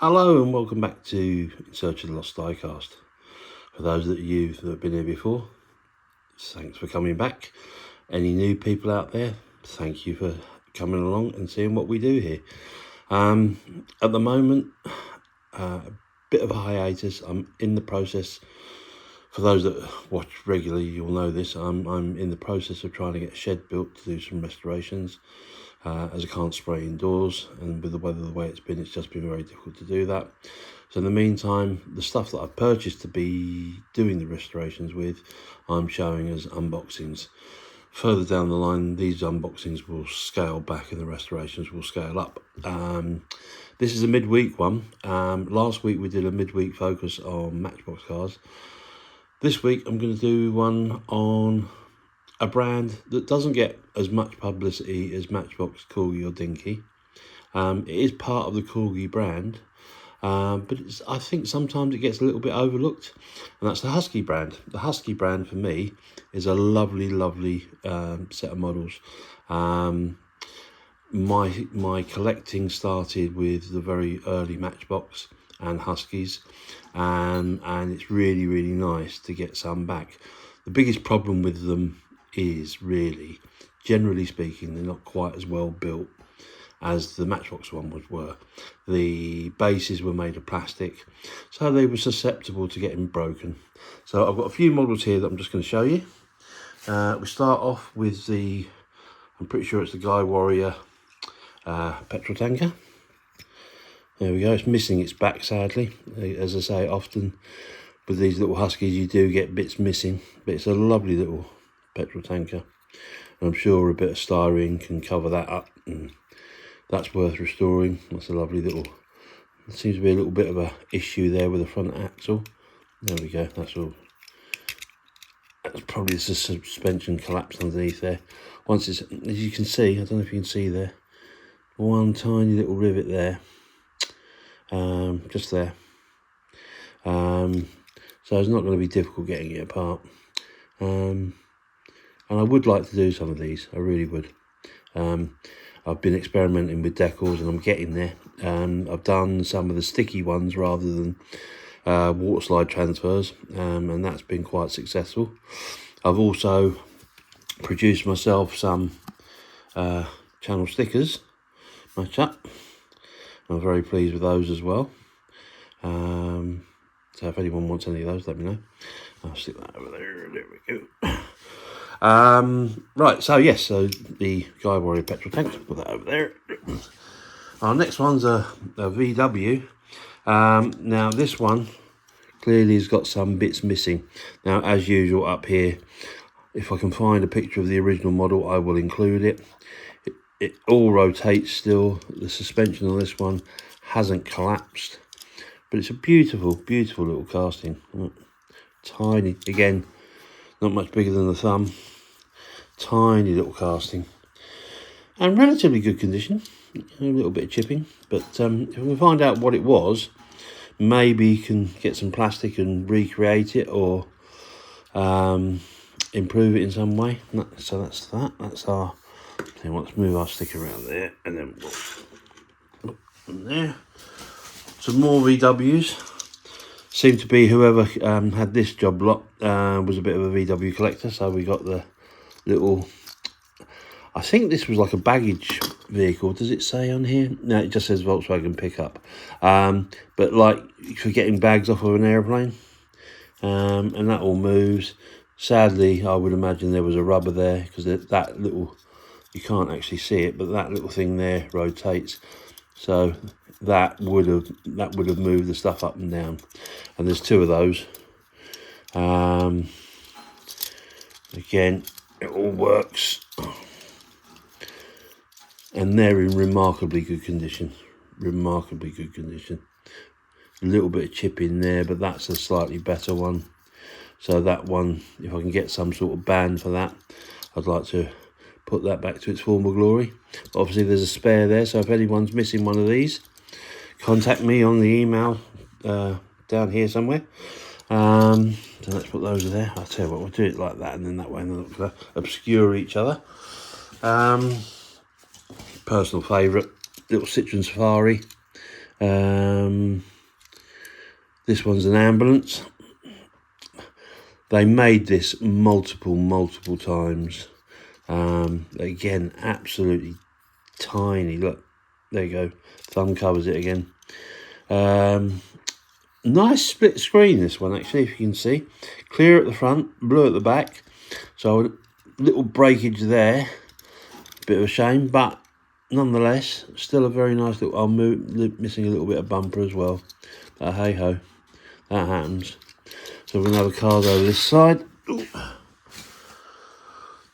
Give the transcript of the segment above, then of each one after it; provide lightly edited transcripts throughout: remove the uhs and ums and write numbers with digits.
Hello and welcome back to In Search of the Lost Diecast. For those of you that have been here before, thanks for coming back. Any new people out there, thank you for coming along and seeing what we do here. At the moment, a bit of a hiatus. I'm in the process. For those that watch regularly, you'll know this. I'm in the process of trying to get a shed built to do some restorations. As I can't spray indoors, and with the weather the way it's just been very difficult to do that. So in the meantime, the stuff that I've purchased to be doing the restorations with, I'm showing as unboxings. Further down the line, these unboxings will scale back and the restorations will scale up. This is a midweek one. Last week we did a midweek focus on Matchbox cars. This week I'm going to do one on a brand that doesn't get as much publicity as Matchbox, Corgi or Dinky. It is part of the Corgi brand, but I think sometimes it gets a little bit overlooked, and that's the Husky brand. The Husky brand for me is a lovely set of models. My collecting started with the very early Matchbox and Huskies, and it's really nice to get some back. The biggest problem with them is really, generally speaking, they're not quite as well built as the Matchbox ones were. The bases were made of plastic, so they were susceptible to getting broken. So I've got a few models here that I'm just going to show you. We start off with I'm pretty sure it's the Guy Warrior petrol tanker. There we go. It's missing its back, sadly. As I say, often with these little Huskies you do get bits missing, but it's a lovely little petrol tanker, and I'm sure a bit of styrene can cover that up, and that's worth restoring. That's a lovely little, there seems to be a little bit of a issue there with the front axle. There we go. That's probably the suspension collapsed underneath there. Once it's, as you can see, I don't know if you can see there, one tiny little rivet there, just there. So it's not going to be difficult getting it apart. And I would like to do some of these, I really would. I've been experimenting with decals and I'm getting there. I've done some of the sticky ones rather than water slide transfers, and that's been quite successful. I've also produced myself some channel stickers, match up. I'm very pleased with those as well. So if anyone wants any of those, let me know. I'll stick that over there. There we go. Right, so yes, so the Guy Warrior petrol tank, put that over there. Our next one's a VW. Now this one clearly has got some bits missing. Now, as usual up here, if I can find a picture of the original model, I will include it. It all rotates still. The suspension on this one hasn't collapsed, but it's a beautiful little casting. Tiny, again, not much bigger than the thumb. Tiny little casting, and relatively good condition. A little bit of chipping, but if we find out what it was, maybe can get some plastic and recreate it, or improve it in some way. So that's that. That's our. Okay, let's move our sticker around there, and then we'll from there. Some more VWs. Seem to be whoever had this job lot was a bit of a VW collector, so we got the little, I think this was like a baggage vehicle. Does it say on here? No, it just says Volkswagen pickup. But like for getting bags off of an airplane, and that all moves. Sadly, I would imagine there was a rubber there, because that little, you can't actually see it, but that little thing there rotates. So that would have moved the stuff up and down, and there's two of those. Again, it all works, and they're in remarkably good condition. A little bit of chip in there, but that's a slightly better one. So that one, if I can get some sort of band for that, I'd like to put that back to its former glory. But obviously there's a spare there, so if anyone's missing one of these, contact me on the email down here somewhere. So let's put those there. I'll tell you what, we'll do it like that, and then that way they're not going to obscure each other. Personal favourite, little Citroen Safari. This one's an ambulance. They made this multiple times. Again, absolutely tiny. Look, there you go. Thumb covers it again. Nice split screen, this one, actually, if you can see. Clear at the front, blue at the back. So a little breakage there. Bit of a shame, but nonetheless, still a very nice little... I'm missing a little bit of bumper as well. But hey ho, that happens. So we're going to have a card over this side. Ooh.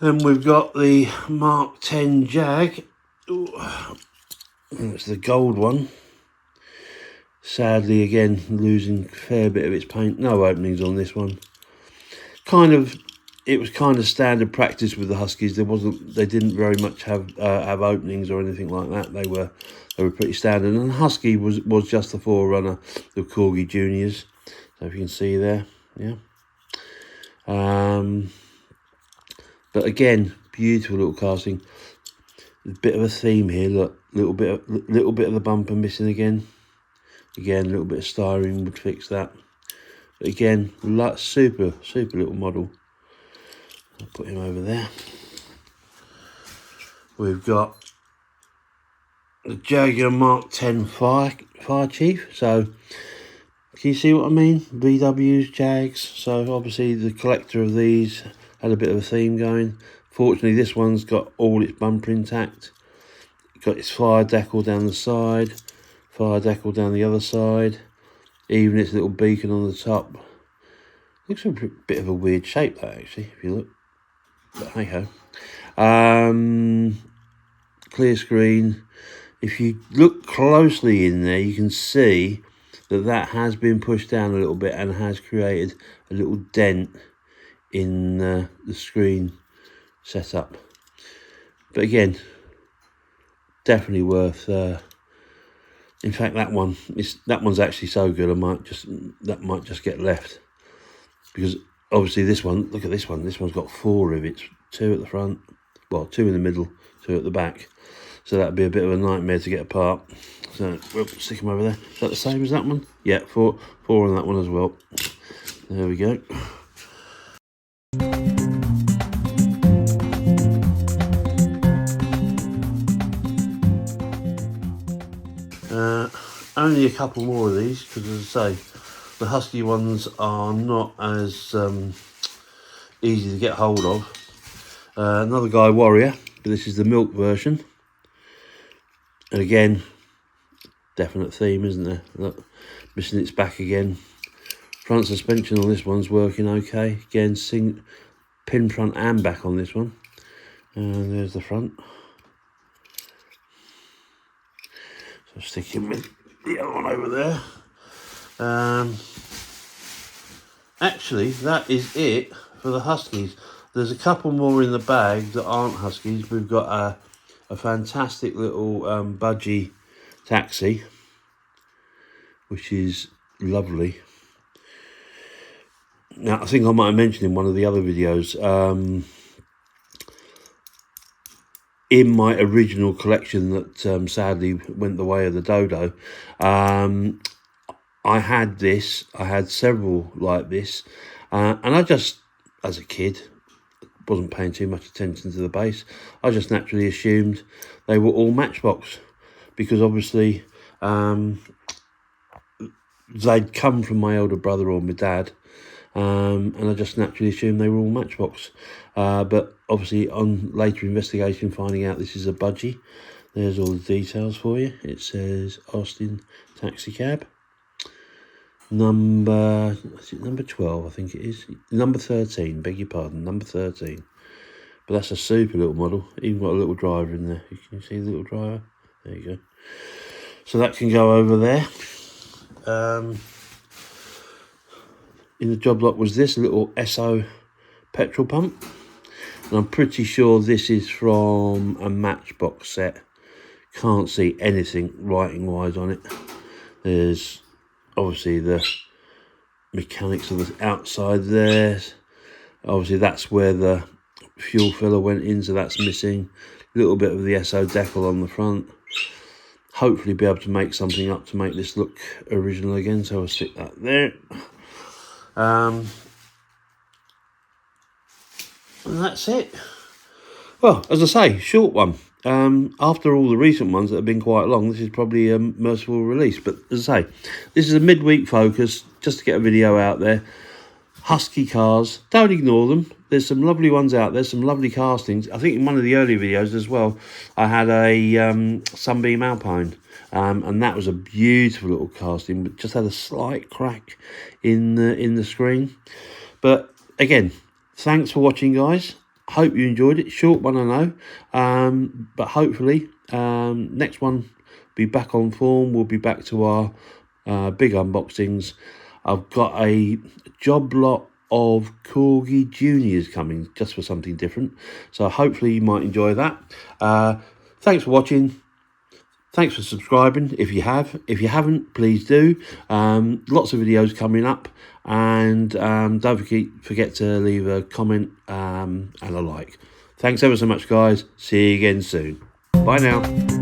Then we've got the Mark 10 Jag. Ooh. It's the gold one. Sadly, again, losing a fair bit of its paint. No openings on this one. It was kind of standard practice with the Huskies. They didn't very much have openings or anything like that. They were pretty standard. And Husky was just the forerunner of Corgi Juniors. So if you can see there, yeah. But again, beautiful little casting. A bit of a theme here. Look, little bit of the bumper missing again. Again, a little bit of styrene would fix that. But again, super little model. I'll put him over there. We've got the Jaguar Mark 10 Fire Chief. So, can you see what I mean? VWs, Jags. So, obviously, the collector of these had a bit of a theme going. Fortunately, this one's got all its bumper intact. Got its fire decal down the side. Fire decal down the other side. Even its little beacon on the top. Looks a bit of a weird shape, that, actually, if you look. But hey ho. Clear screen. If you look closely in there, you can see that has been pushed down a little bit and has created a little dent in the screen setup. But again, definitely worth. In fact, that one's actually so good. That might just get left, because obviously this one. Look at this one. This one's got 4 rivets, 2 at the front, well, 2 in the middle, 2 at the back. So that'd be a bit of a nightmare to get apart. So we'll stick them over there. Is that the same as that one? Yeah, 4 on that one as well. There we go. Only a couple more of these, because as I say, the Husky ones are not as easy to get hold of. Another Guy Warrior, but this is the milk version. And again, definite theme, isn't there? Look, missing its back again. Front suspension on this one's working okay. Again, pin front and back on this one. And there's the front. So sticking with the other one over there. Actually, that is it for the Huskies. There's a couple more in the bag that aren't Huskies. We've got a fantastic little budgie taxi, which is lovely. Now, I think I might have mentioned in one of the other videos, in my original collection that sadly went the way of the dodo, I had this. I had several like this, and I just, as a kid, wasn't paying too much attention to the base. I just naturally assumed they were all Matchbox, because obviously they'd come from my older brother or my dad, and I just naturally assumed they were all Matchbox. But obviously on later investigation, finding out this is a budgie. There's all the details for you. It says Austin Taxi Cab. Number 12, I think it is. Number 13, beg your pardon, number 13. But that's a super little model. Even got a little driver in there. You can see the little driver. There you go. So that can go over there. In the job lot was this little SO petrol pump. And I'm pretty sure this is from a Matchbox set. Can't see anything writing-wise on it. There's obviously the mechanics of the outside there. Obviously that's where the fuel filler went in, so that's missing. A little bit of the SO decal on the front. hopefully be able to make something up to make this look original again. So I'll stick that there. And that's it. Well, as I say, short one. After all the recent ones that have been quite long, this is probably a merciful release. But as I say, this is a midweek focus, just to get a video out there. Husky cars, don't ignore them. There's some lovely ones out there, some lovely castings. I think in one of the early videos as well, I had a Sunbeam Alpine. And that was a beautiful little casting, but just had a slight crack in the screen. But again, thanks for watching, guys. Hope you enjoyed it. Short one, I know, but hopefully next one be back on form. We'll be back to our big unboxings. I've got a job lot of Corgi Juniors coming just for something different, so hopefully you might enjoy that. Thanks for watching. Thanks for subscribing if you have. If you haven't, please do. Lots of videos coming up, and don't forget to leave a comment and a like. Thanks ever so much, guys. See you again soon. Bye now.